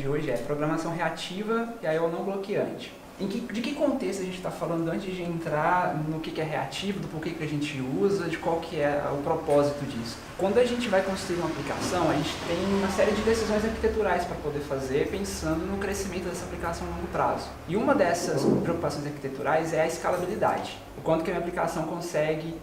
de hoje é programação reativa e IO não bloqueante. De que contexto a gente está falando antes de entrar no que é reativo, do porquê que a gente usa, de qual que é o propósito disso? Quando a gente vai construir uma aplicação, a gente tem uma série de decisões arquiteturais para poder fazer, pensando no crescimento dessa aplicação a longo prazo. E uma dessas preocupações arquiteturais é a escalabilidade. O quanto que a minha aplicação consegue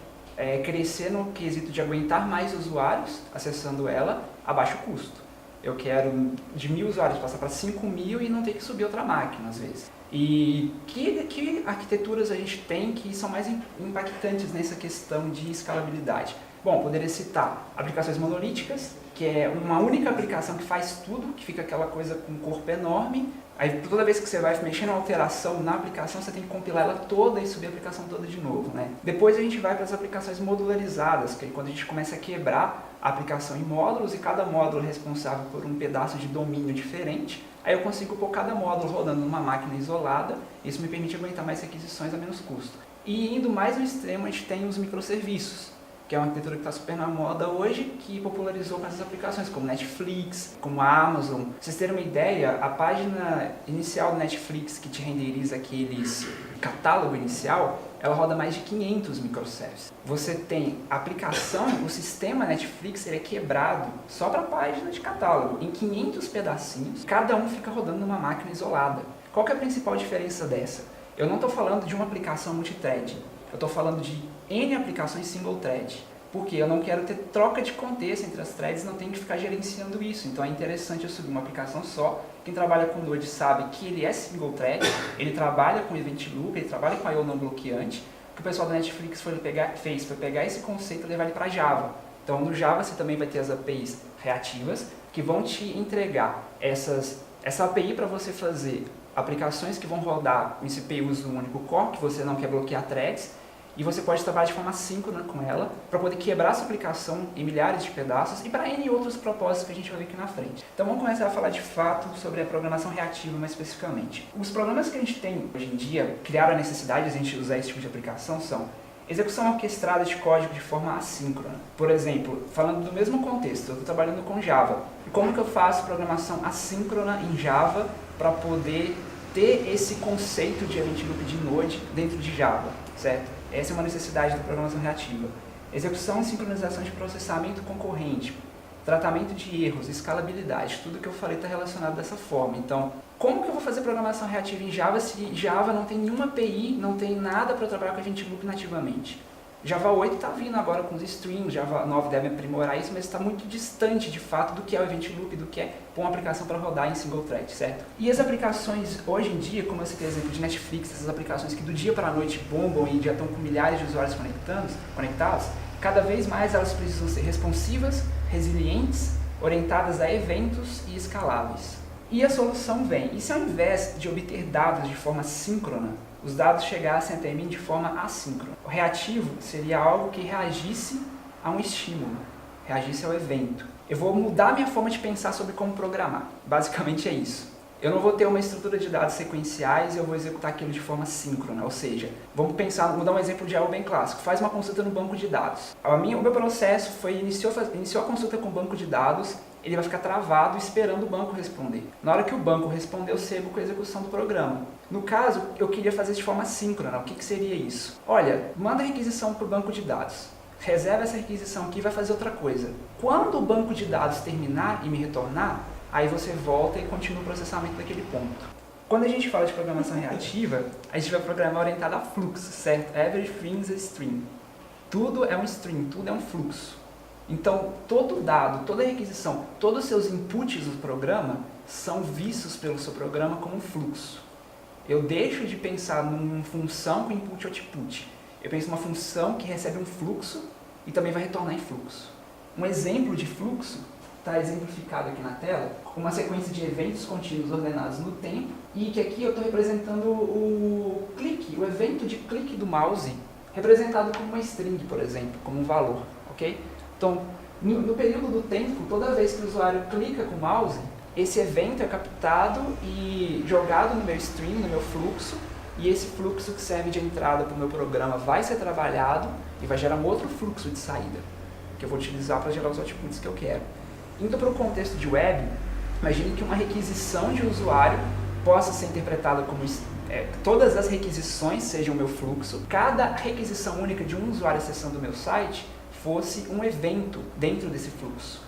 crescer no quesito de aguentar mais usuários acessando ela a baixo custo. Eu quero de 1.000 usuários passar para 5.000 e não ter que subir outra máquina às vezes. E que arquiteturas a gente tem que são mais impactantes nessa questão de escalabilidade? Bom, poderia citar aplicações monolíticas, que é uma única aplicação que faz tudo, que fica aquela coisa com um corpo enorme. Aí toda vez que você vai mexer na alteração na aplicação, você tem que compilar ela toda e subir a aplicação toda de novo, né? Depois a gente vai para as aplicações modularizadas, que é quando a gente começa a quebrar a aplicação em módulos e cada módulo é responsável por um pedaço de domínio diferente. Aí eu consigo pôr cada módulo rodando numa máquina isolada, isso me permite aguentar mais requisições a menos custo. E indo mais no extremo, a gente tem os microserviços, que é uma arquitetura que está super na moda hoje, que popularizou com essas aplicações como Netflix, como a Amazon. Pra vocês terem uma ideia, a página inicial do Netflix, que te renderiza aqueles catálogo inicial, ela roda mais de 500 microservices. Você tem a aplicação, o sistema Netflix, ele é quebrado só para a página de catálogo, em 500 pedacinhos, cada um fica rodando numa máquina isolada. Qual que é a principal diferença dessa? Eu não estou falando de uma aplicação multithread, eu estou falando de N aplicações single thread, porque eu não quero ter troca de contexto entre as threads, não tenho que ficar gerenciando isso. Então é interessante eu subir uma aplicação só. Quem trabalha com Node sabe que ele é single thread, ele trabalha com event loop, ele trabalha com IO não bloqueante. O que o pessoal da Netflix foi pegar esse conceito e levar ele para Java. Então no Java você também vai ter as APIs reativas, que vão te entregar essa API para você fazer aplicações que vão rodar em CPUs no único core, que você não quer bloquear threads, e você pode trabalhar de forma síncrona com ela para poder quebrar essa aplicação em milhares de pedaços e para N outros propósitos que a gente vai ver aqui na frente. Então vamos começar a falar de fato sobre a programação reativa mais especificamente. Os problemas que a gente tem hoje em dia, criaram a necessidade de a gente usar esse tipo de aplicação são execução orquestrada de código de forma assíncrona. Por exemplo, falando do mesmo contexto, eu estou trabalhando com Java. Como que eu faço programação assíncrona em Java para poder ter esse conceito de event loop de Node dentro de Java, certo? Essa é uma necessidade da programação reativa. Execução e sincronização de processamento concorrente, tratamento de erros, escalabilidade, tudo que eu falei está relacionado dessa forma. Então, como que eu vou fazer programação reativa em Java se Java não tem nenhuma API, não tem nada para trabalhar com event loop nativamente? Java 8 está vindo agora com os streams, Java 9 deve aprimorar isso, mas está muito distante de fato do que é o event loop, do que é pôr uma aplicação para rodar em single thread, certo? E as aplicações hoje em dia, como esse exemplo de Netflix, essas aplicações que do dia para a noite bombam e já estão com milhares de usuários conectados, cada vez mais elas precisam ser responsivas, resilientes, orientadas a eventos e escaláveis. E a solução vem, e se ao invés de obter dados de forma síncrona, os dados chegassem até mim de forma assíncrona? O reativo seria algo que reagisse a um estímulo, reagisse ao evento. Eu vou mudar minha forma de pensar sobre como programar. Basicamente é isso. Eu não vou ter uma estrutura de dados sequenciais e eu vou executar aquilo de forma síncrona, ou seja, vamos dar um exemplo de algo bem clássico. Faz uma consulta no banco de dados. O meu processo iniciou a consulta com o banco de dados, ele vai ficar travado esperando o banco responder. Na hora que o banco responder, eu sigo com a execução do programa. No caso, eu queria fazer de forma síncrona. O que seria isso? Olha, manda a requisição para o banco de dados. Reserva essa requisição aqui e vai fazer outra coisa. Quando o banco de dados terminar e me retornar, aí você volta e continua o processamento daquele ponto. Quando a gente fala de programação reativa, a gente vai programar orientado a fluxo, certo? Everything is a stream. Tudo é um stream, tudo é um fluxo. Então, todo dado, toda requisição, todos os seus inputs do programa são vistos pelo seu programa como um fluxo. Eu deixo de pensar numa função com input e output. Eu penso numa função que recebe um fluxo e também vai retornar em fluxo. Um exemplo de fluxo está exemplificado aqui na tela, com uma sequência de eventos contínuos ordenados no tempo, e que aqui eu estou representando o clique, o evento de clique do mouse, representado como uma string, por exemplo, como um valor, ok? Então, no período do tempo, toda vez que o usuário clica com o mouse, esse evento é captado e jogado no meu stream, no meu fluxo, e esse fluxo que serve de entrada para o meu programa vai ser trabalhado e vai gerar um outro fluxo de saída, que eu vou utilizar para gerar os outputs que eu quero. Indo para o contexto de web, Imagine que uma requisição de usuário possa ser interpretada como todas as requisições sejam o meu fluxo, cada requisição única de um usuário acessando o meu site fosse um evento dentro desse fluxo.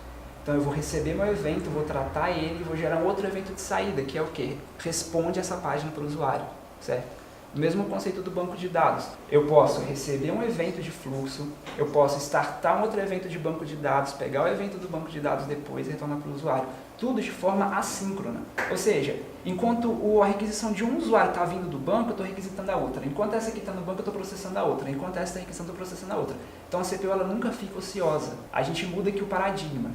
Então eu vou receber meu evento, vou tratar ele e vou gerar um outro evento de saída, que é o que? Responde essa página para o usuário, certo? O mesmo conceito do banco de dados. Eu posso receber um evento de fluxo, eu posso startar um outro evento de banco de dados, pegar o evento do banco de dados depois e retornar para o usuário. Tudo de forma assíncrona. Ou seja, enquanto a requisição de um usuário está vindo do banco, eu estou requisitando a outra. Enquanto essa aqui está no banco, eu estou processando a outra. Enquanto essa está requisitando, eu estou processando a outra. Então a CPU ela nunca fica ociosa. A gente muda aqui o paradigma.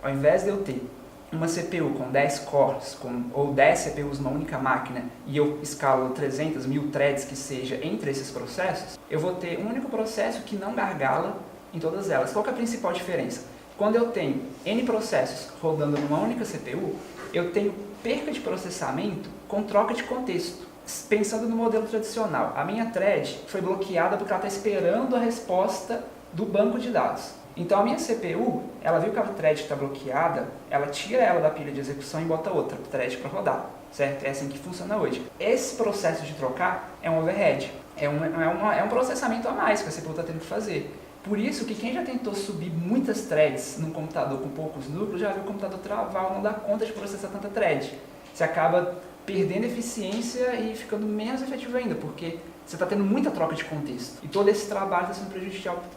Ao invés de eu ter uma CPU com 10 cores ou 10 CPUs numa única máquina e eu escalo 300, 1000 threads que seja entre esses processos, eu vou ter um único processo que não gargala em todas elas. Qual que é a principal diferença? Quando eu tenho N processos rodando numa única CPU, eu tenho perca de processamento com troca de contexto. Pensando no modelo tradicional, a minha thread foi bloqueada porque ela está esperando a resposta do banco de dados. Então a minha CPU, ela viu que a thread está bloqueada, ela tira ela da pilha de execução e bota outra thread para rodar, certo? É assim que funciona hoje. Esse processo de trocar é um overhead, é um processamento a mais que a CPU está tendo que fazer. Por isso que quem já tentou subir muitas threads num computador com poucos núcleos, já viu o computador travar ou não dá conta de processar tanta thread. Você acaba perdendo eficiência e ficando menos efetivo ainda, porque você está tendo muita troca de contexto. E todo esse trabalho está sendo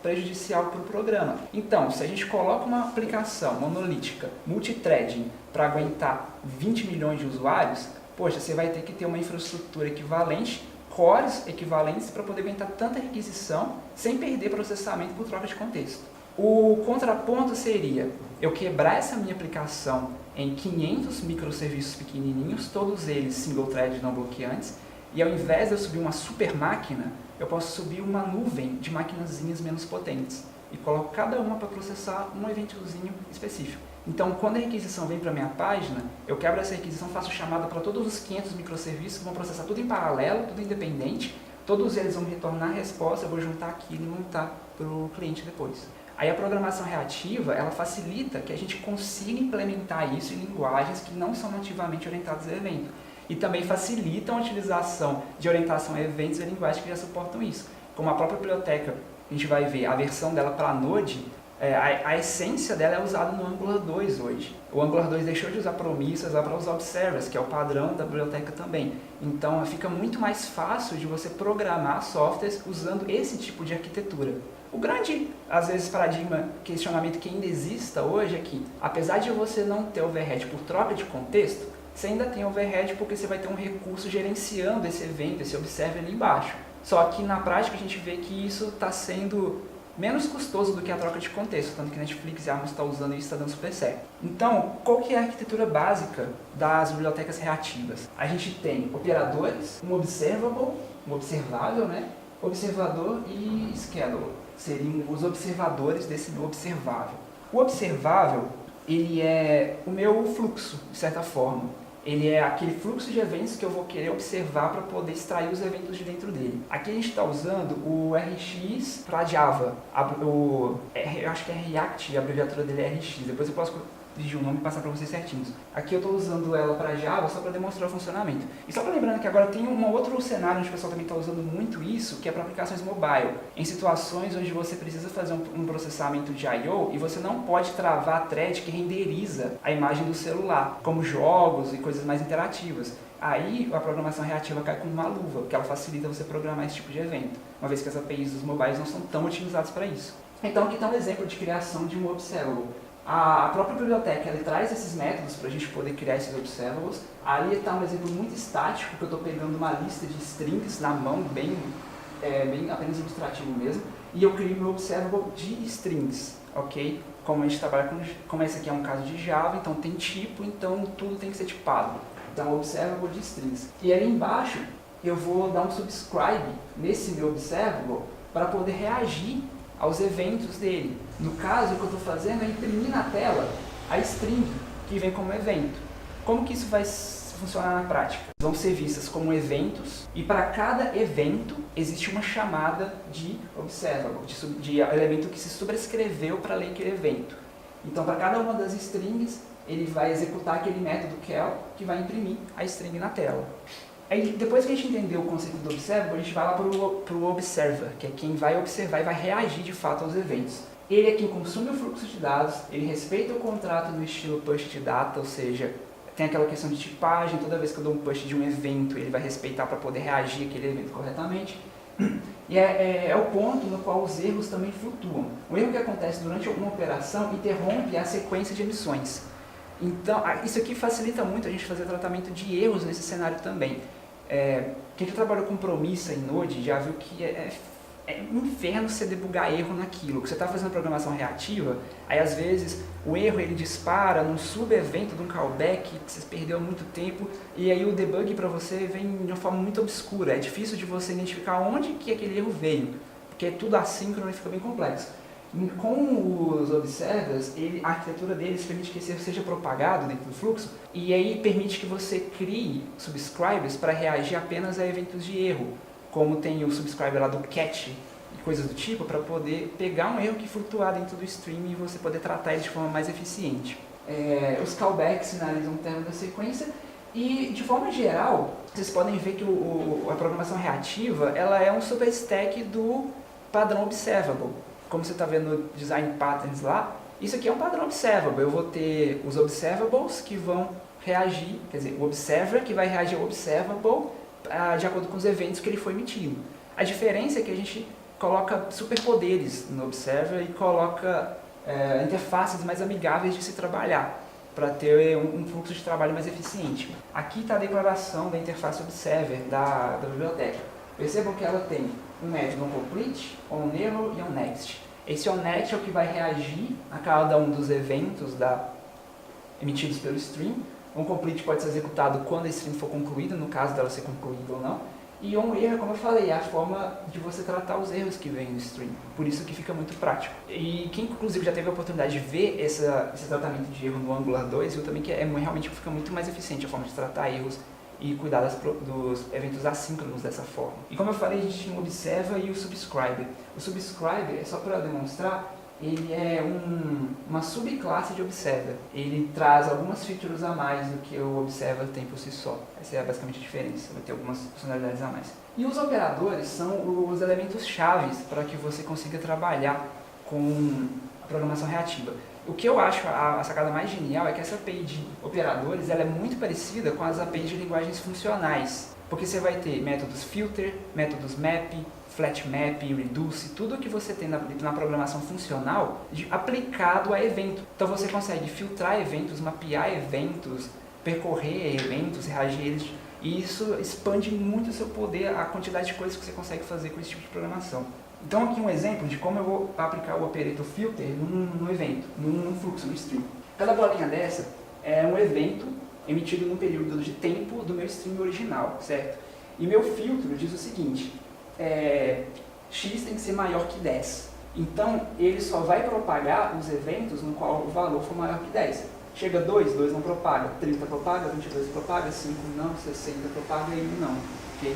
prejudicial para o programa. Então, se a gente coloca uma aplicação monolítica, multithreading, para aguentar 20 milhões de usuários, poxa, você vai ter que ter uma infraestrutura equivalente, cores equivalentes, para poder aguentar tanta requisição, sem perder processamento por troca de contexto. O contraponto seria eu quebrar essa minha aplicação em 500 microserviços pequenininhos, todos eles single thread não bloqueantes, e ao invés de eu subir uma super máquina, eu posso subir uma nuvem de maquinazinhas menos potentes e coloco cada uma para processar um eventozinho específico. Então, quando a requisição vem para a minha página, eu quebro essa requisição, faço chamada para todos os 500 microserviços que vão processar tudo em paralelo, tudo independente, todos eles vão retornar a resposta, eu vou juntar aquilo e montar para o cliente depois. Aí a programação reativa, ela facilita que a gente consiga implementar isso em linguagens que não são nativamente orientadas a evento. E também facilitam a utilização de orientação a eventos e linguagens que já suportam isso. Como a própria biblioteca, a gente vai ver a versão dela para Node, a essência dela é usada no Angular 2 hoje. O Angular 2 deixou de usar promissas para usar observers, que é o padrão da biblioteca também. Então fica muito mais fácil de você programar softwares usando esse tipo de arquitetura. O grande, às vezes, paradigma, questionamento que ainda exista hoje é que, apesar de você não ter overhead por troca de contexto, você ainda tem overhead porque você vai ter um recurso gerenciando esse evento, esse observer ali embaixo. Só que na prática a gente vê que isso está sendo menos custoso do que a troca de contexto, tanto que Netflix e Amazon está usando isso e está dando super certo. Então, qual que é a arquitetura básica das bibliotecas reativas? A gente tem operadores, um observável, né? Observador e scheduler. Seriam os observadores desse meu observável. O observável, ele é o meu fluxo, de certa forma. Ele é aquele fluxo de eventos que eu vou querer observar para poder extrair os eventos de dentro dele. Aqui a gente está usando o RX para Java. Eu acho que é React, a abreviatura dele é RX. Depois eu posso pedir o nome e passar para vocês certinhos. Aqui eu estou usando ela para Java só para demonstrar o funcionamento. E só para lembrando que agora tem um outro cenário onde o pessoal também está usando muito isso, que é para aplicações mobile. Em situações onde você precisa fazer um processamento de I/O e você não pode travar a thread que renderiza a imagem do celular, como jogos e coisas mais interativas. Aí a programação reativa cai como uma luva, porque ela facilita você programar esse tipo de evento, uma vez que as APIs dos mobiles não são tão otimizadas para isso. Então aqui está um exemplo de criação de um observable. A própria biblioteca ela traz esses métodos para a gente poder criar esses observables. Ali está um exemplo muito estático, que eu estou pegando uma lista de strings na mão, bem apenas ilustrativo mesmo, e eu crio meu observable de strings, ok? Como a gente trabalha como esse aqui é um caso de Java, então tem tipo, então tudo tem que ser tipado. Então, observable de strings. E ali embaixo, eu vou dar um subscribe nesse meu observable para poder reagir aos eventos dele. No caso, o que eu estou fazendo é imprimir na tela a string que vem como evento. Como que isso vai funcionar na prática? Vão ser vistas como eventos e para cada evento existe uma chamada de observable, de elemento que se sobrescreveu para ler aquele evento. Então, para cada uma das strings, ele vai executar aquele método cal que vai imprimir a string na tela. Aí, depois que a gente entendeu o conceito do observable, a gente vai lá para o observer, que é quem vai observar e vai reagir de fato aos eventos. Ele é quem consome o fluxo de dados, ele respeita o contrato no estilo push de data, ou seja, tem aquela questão de tipagem, toda vez que eu dou um push de um evento, ele vai respeitar para poder reagir àquele evento corretamente. E é o ponto no qual os erros também flutuam. O erro que acontece durante alguma operação interrompe a sequência de emissões. Então, isso aqui facilita muito a gente fazer tratamento de erros nesse cenário também. Quem já trabalhou com promissa em Node já viu que é um inferno você debugar erro naquilo. Que você está fazendo programação reativa, aí às vezes o erro ele dispara num subevento de um callback que você perdeu há muito tempo, e aí o debug para você vem de uma forma muito obscura. É difícil de você identificar onde que aquele erro veio, porque é tudo assíncrono e fica bem complexo. Com os observers, a arquitetura deles permite que esse erro seja propagado dentro do fluxo, e aí permite que você crie subscribers para reagir apenas a eventos de erro, como tem o subscriber lá do catch e coisas do tipo, para poder pegar um erro que flutuar dentro do stream e você poder tratar ele de forma mais eficiente. Os callbacks sinalizam o término da sequência, e de forma geral, vocês podem ver que a programação reativa ela é um substack do padrão observable. Como você está vendo no design patterns lá, isso aqui é um padrão observable. Eu vou ter os observables que vão reagir, quer dizer, o observer que vai reagir ao observable de acordo com os eventos que ele foi emitindo. A diferença é que a gente coloca superpoderes no observer e coloca interfaces mais amigáveis de se trabalhar, para ter um fluxo de trabalho mais eficiente. Aqui está a declaração da interface observer da biblioteca. Percebam que ela tem um método onComplete, onError e onNext. Esse onNext é o que vai reagir a cada um dos eventos emitidos pelo stream. OnComplete pode ser executado quando a stream for concluída, no caso dela ser concluída ou não. E onError, como eu falei, é a forma de você tratar os erros que vêm no stream. Por isso que fica muito prático. E quem inclusive já teve a oportunidade de ver esse tratamento de erro no Angular 2, viu também que realmente fica muito mais eficiente a forma de tratar erros e cuidar dos eventos assíncronos dessa forma. E como eu falei, a gente tinha o observer e o subscriber. O subscriber, é só para demonstrar, ele é uma subclasse de observer. Ele traz algumas features a mais do que o observer tem por si só. Essa é basicamente a diferença, vai ter algumas funcionalidades a mais. E os operadores são os elementos chaves para que você consiga trabalhar com a programação reativa. O que eu acho a sacada mais genial é que essa API de operadores ela é muito parecida com as APIs de linguagens funcionais. Porque você vai ter métodos filter, métodos map, flat map, reduce, tudo que você tem na programação funcional aplicado a evento. Então você consegue filtrar eventos, mapear eventos, percorrer eventos, reagir a eles. E isso expande muito o seu poder, a quantidade de coisas que você consegue fazer com esse tipo de programação. Então aqui um exemplo de como eu vou aplicar o operator filter num evento, num fluxo, no stream. Cada bolinha dessa é um evento emitido num período de tempo do meu stream original, certo? E meu filtro diz o seguinte, x tem que ser maior que 10. Então ele só vai propagar os eventos no qual o valor for maior que 10. Chega 2 não propaga, 30 propaga, 22 propaga, 5 não, 60 propaga e 1 não. Okay?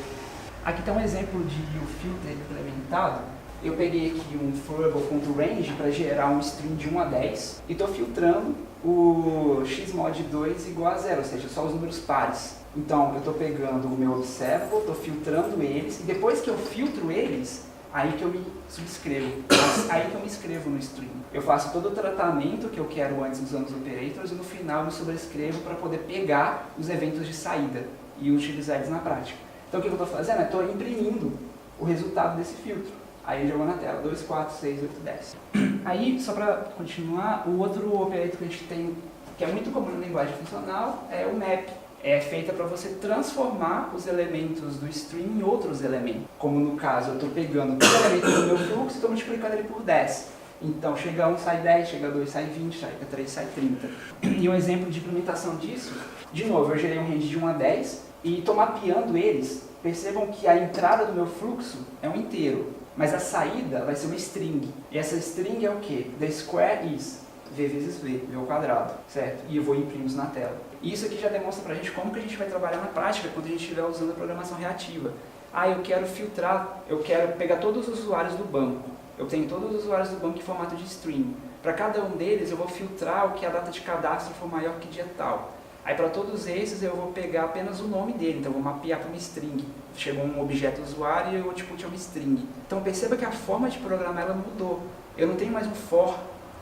Aqui está um exemplo de o filter implementado. Eu peguei aqui um flowable.range para gerar um string de 1 a 10 e estou filtrando o xmod2 igual a 0, ou seja, só os números pares. Então eu estou pegando o meu observable, estou filtrando eles e depois que eu filtro eles, aí que eu me subscrevo, aí que eu me inscrevo no stream. Eu faço todo o tratamento que eu quero antes usando os operators e no final eu me sobrescrevo para poder pegar os eventos de saída e utilizar eles na prática. Então o que eu estou fazendo? Eu estou imprimindo o resultado desse filtro. Aí jogou na tela, 2, 4, 6, 8, 10. Aí, só para continuar, o outro operator que a gente tem, que é muito comum na linguagem funcional, é o map. É feita para você transformar os elementos do stream em outros elementos. Como no caso, eu estou pegando cada elemento do meu fluxo e estou multiplicando ele por 10. Então, chega 1, sai 10, chega 2, sai 20, chega 3, sai 30. E um exemplo de implementação disso, de novo, eu gerei um range de 1 a 10 e estou mapeando eles. Percebam que a entrada do meu fluxo é um inteiro. Mas a saída vai ser uma string. E essa string é o quê? The square is v vezes v ao quadrado, certo? E eu vou imprimir isso na tela. E isso aqui já demonstra pra gente como que a gente vai trabalhar na prática quando a gente estiver usando a programação reativa. Eu quero filtrar, eu quero pegar todos os usuários do banco. Eu tenho todos os usuários do banco em formato de string. Para cada um deles eu vou filtrar o que a data de cadastro for maior que dia tal. Aí para todos esses eu vou pegar apenas o nome dele, então eu vou mapear para uma string. Chegou um objeto usuário e o output é uma string. Então perceba que a forma de programar ela mudou. Eu não tenho mais um for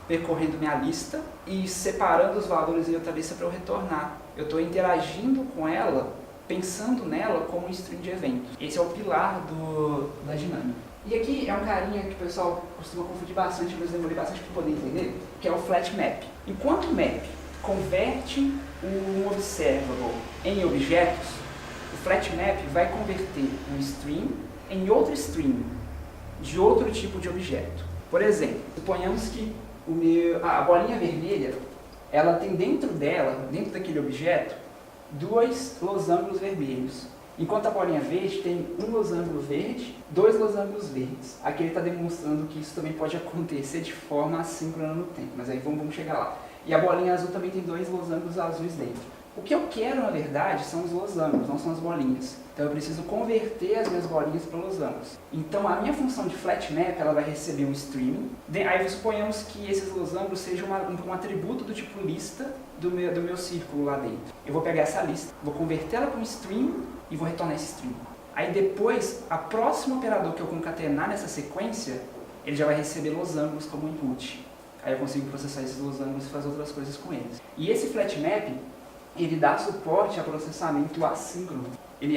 percorrendo minha lista e separando os valores em outra lista para eu retornar. Eu estou interagindo com ela, pensando nela como um string de evento. Esse é o pilar da dinâmica. E aqui é um carinha que o pessoal costuma confundir bastante, mas demorei bastante para poder entender, que é o flat map. Enquanto o map converte um observable em objetos, o flat map vai converter um string em outro string de outro tipo de objeto. Por exemplo, suponhamos que a bolinha vermelha, ela tem dentro dela, dentro daquele objeto, 2 losangos vermelhos. Enquanto a bolinha verde tem um losango verde, 2 losangos verdes. Aqui ele está demonstrando que isso também pode acontecer de forma assíncrona no tempo, mas aí vamos chegar lá. E a bolinha azul também tem 2 losangos azuis dentro. O que eu quero, na verdade, são os losangos, não são as bolinhas. Então eu preciso converter as minhas bolinhas para losangos. Então a minha função de flat map, ela vai receber um string. Aí suponhamos que esses losangos sejam um atributo do tipo lista do meu círculo lá dentro. Eu vou pegar essa lista, vou convertê-la para um string e vou retornar esse string. Aí depois, a próximo operador que eu concatenar nessa sequência, ele já vai receber losangos como input. Aí eu consigo processar esses losangos e fazer outras coisas com eles. E esse flat map, ele dá suporte a processamento assíncrono.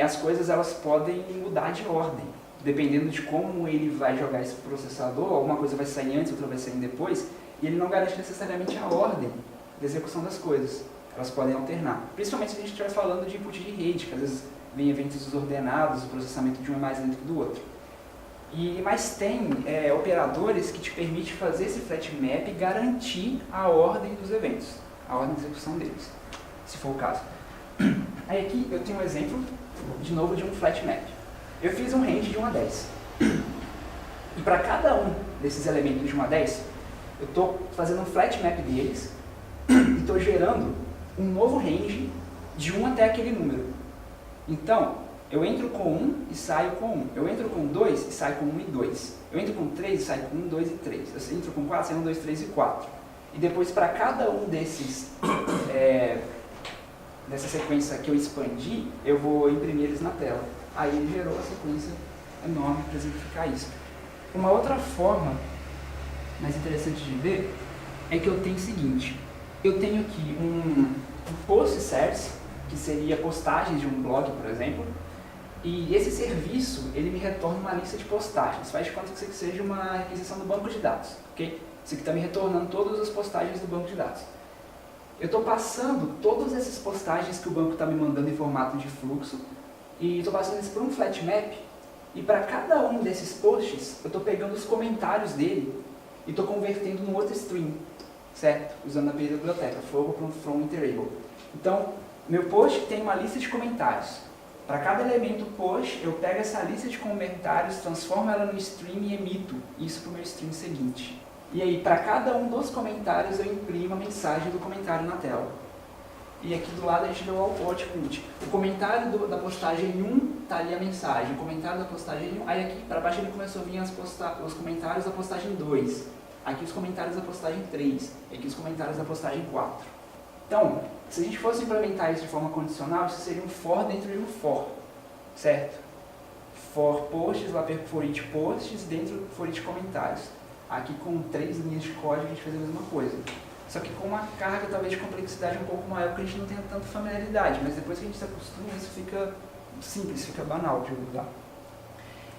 As coisas elas podem mudar de ordem. Dependendo de como ele vai jogar esse processador, alguma coisa vai sair antes, outra vai sair depois, e ele não garante necessariamente a ordem da execução das coisas. Elas podem alternar. Principalmente se a gente estiver falando de input de rede, que às vezes vem eventos desordenados, o processamento de um é mais lento que do outro. Mas tem operadores que te permitem fazer esse flat map e garantir a ordem dos eventos, a ordem de execução deles, se for o caso. Aí aqui eu tenho um exemplo, de novo, de um flat map. Eu fiz um range de 1 a 10. E para cada um desses elementos de 1 a 10, eu estou fazendo um flat map deles e estou gerando um novo range de 1 até aquele número. Então, eu entro com 1 e saio com 1. Eu entro com 2 e saio com 1 e 2. Eu entro com 3 e saio com 1, 2 e 3. Eu entro com 4 e saio com 1, 2, 3 e 4. E depois, para cada um dessa sequência que eu expandi, eu vou imprimir eles na tela. Aí ele gerou a sequência enorme para exemplificar isso. Uma outra forma mais interessante de ver é que eu tenho o seguinte. Eu tenho aqui um post service, que seria postagens de um blog, por exemplo, e esse serviço, ele me retorna uma lista de postagens. Faz de conta que isso aqui seja uma requisição do banco de dados, ok? Isso aqui está me retornando todas as postagens do banco de dados. Eu estou passando todas essas postagens que o banco está me mandando em formato de fluxo e estou passando isso por um flat map, e para cada um desses posts, eu estou pegando os comentários dele e estou convertendo num outro string, certo? Usando a API da biblioteca, from iterable. Então, meu post tem uma lista de comentários. Para cada elemento post, eu pego essa lista de comentários, transformo ela no string e emito isso para o meu string seguinte. E aí, para cada um dos comentários, eu imprimo a mensagem do comentário na tela. E aqui do lado a gente deu o output. O comentário da postagem 1 está ali a mensagem. O comentário da postagem 1, aí aqui para baixo ele começou a vir os comentários da postagem 2. Aqui os comentários da postagem 3. E aqui os comentários da postagem 4. Então, se a gente fosse implementar isso de forma condicional, isso seria um for dentro de um for, certo? For posts, lá for each posts, dentro for each comentários. Aqui com 3 linhas de código a gente faz a mesma coisa. Só que com uma carga talvez de complexidade um pouco maior, porque a gente não tem tanta familiaridade, mas depois que a gente se acostuma, isso fica simples, fica banal de usar.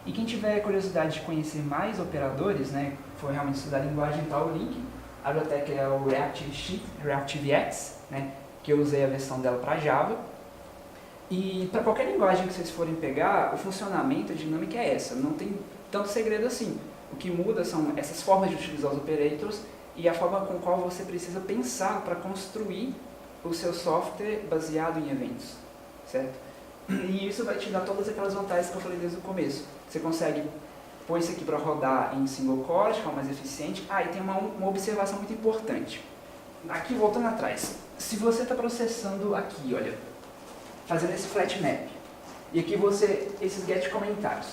E quem tiver curiosidade de conhecer mais operadores, né, for realmente estudar a linguagem, tá o link. A biblioteca é o ReactiveX, né, que eu usei a versão dela para Java. E para qualquer linguagem que vocês forem pegar, o funcionamento, a dinâmica é essa, não tem tanto segredo assim. O que muda são essas formas de utilizar os operators e a forma com qual você precisa pensar para construir o seu software baseado em eventos, certo? E isso vai te dar todas aquelas vantagens que eu falei desde o começo. Você consegue pôr isso aqui para rodar em single core, de forma mais eficiente. E tem uma observação muito importante. Aqui, voltando atrás, se você está processando aqui, olha, fazendo esse flat map, e aqui esses get comentários.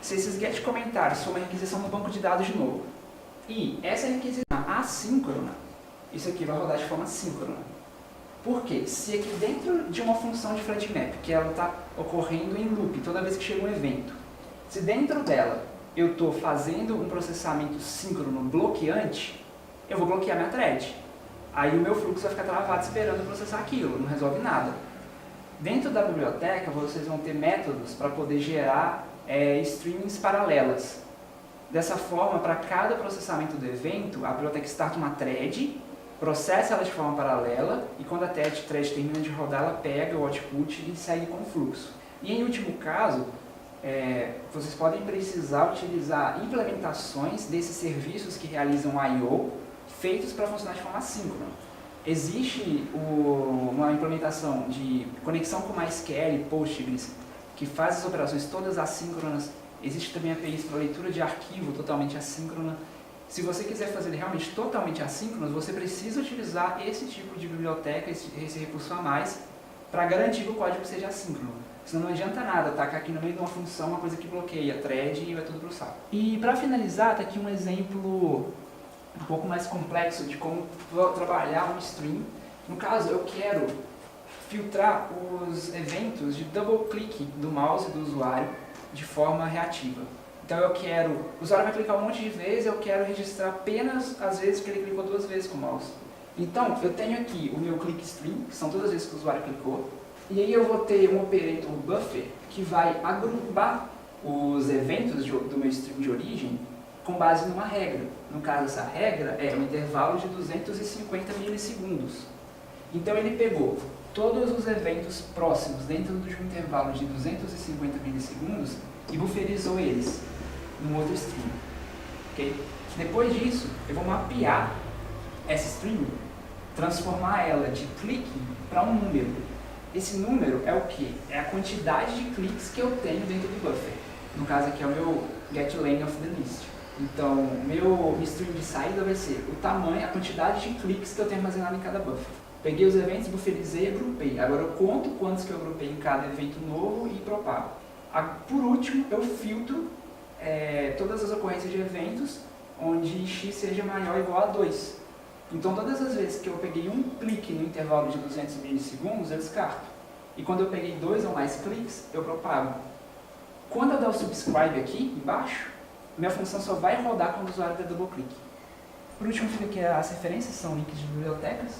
Se esses get comentários for uma requisição no banco de dados de novo, E essa requisição assíncrona, isso aqui vai rodar de forma síncrona. Por quê? Se aqui dentro de uma função de FlatMap, que ela está ocorrendo em loop toda vez que chega um evento, se dentro dela eu estou fazendo um processamento síncrono bloqueante, eu vou bloquear minha thread. Aí o meu fluxo vai ficar travado esperando processar aquilo, não resolve nada. Dentro da biblioteca, vocês vão ter métodos para poder gerar streams paralelas. Dessa forma, para cada processamento do evento, a biblioteca starta uma thread, processa ela de forma paralela, e quando a thread termina de rodar, ela pega o output e segue com o fluxo. E em último caso, vocês podem precisar utilizar implementações desses serviços que realizam I/O feitos para funcionar de forma assíncrona. Existe uma implementação de conexão com MySQL e Postgres que faz as operações todas assíncronas. Existe também APIs para leitura de arquivo totalmente assíncrona. Se você quiser fazer ele realmente totalmente assíncrono, você precisa utilizar esse tipo de biblioteca, esse recurso a mais, para garantir que o código seja assíncrono. Senão não adianta nada tacar aqui no meio de uma função uma coisa que bloqueia a thread e vai tudo pro saco. E para finalizar, tá aqui um exemplo um pouco mais complexo de como trabalhar um stream. No caso, eu quero filtrar os eventos de double click do mouse do usuário de forma reativa. Então o usuário vai clicar um monte de vezes, eu quero registrar apenas as vezes que ele clicou 2 vezes com o mouse. Então eu tenho aqui o meu click stream, que são todas as vezes que o usuário clicou, e aí eu vou ter um operator buffer que vai agrupar os eventos do meu stream de origem com base numa regra. No caso, essa regra é um intervalo de 250 milissegundos. Então ele pegou todos os eventos próximos dentro de um intervalo de 250 milissegundos e bufferizou eles num outro stream. Okay? Depois disso, eu vou mapear essa stream, transformar ela de clique para um número. Esse número é o que? É a quantidade de cliques que eu tenho dentro do buffer. No caso aqui é o meu getLength of the list. Então, meu stream de saída vai ser o tamanho, a quantidade de cliques que eu tenho armazenado em cada buffer. Peguei os eventos, bufferizei e agrupei. Agora eu conto quantos que eu agrupei em cada evento novo e propago. Por último, eu filtro todas as ocorrências de eventos onde x seja maior ou igual a 2. Então, todas as vezes que eu peguei um clique no intervalo de 200 milissegundos, eu descarto. E quando eu peguei 2 ou mais cliques, eu propago. Quando eu der o subscribe aqui embaixo, minha função só vai rodar quando o usuário der double clique. Por último, fica aqui as referências, são links de bibliotecas.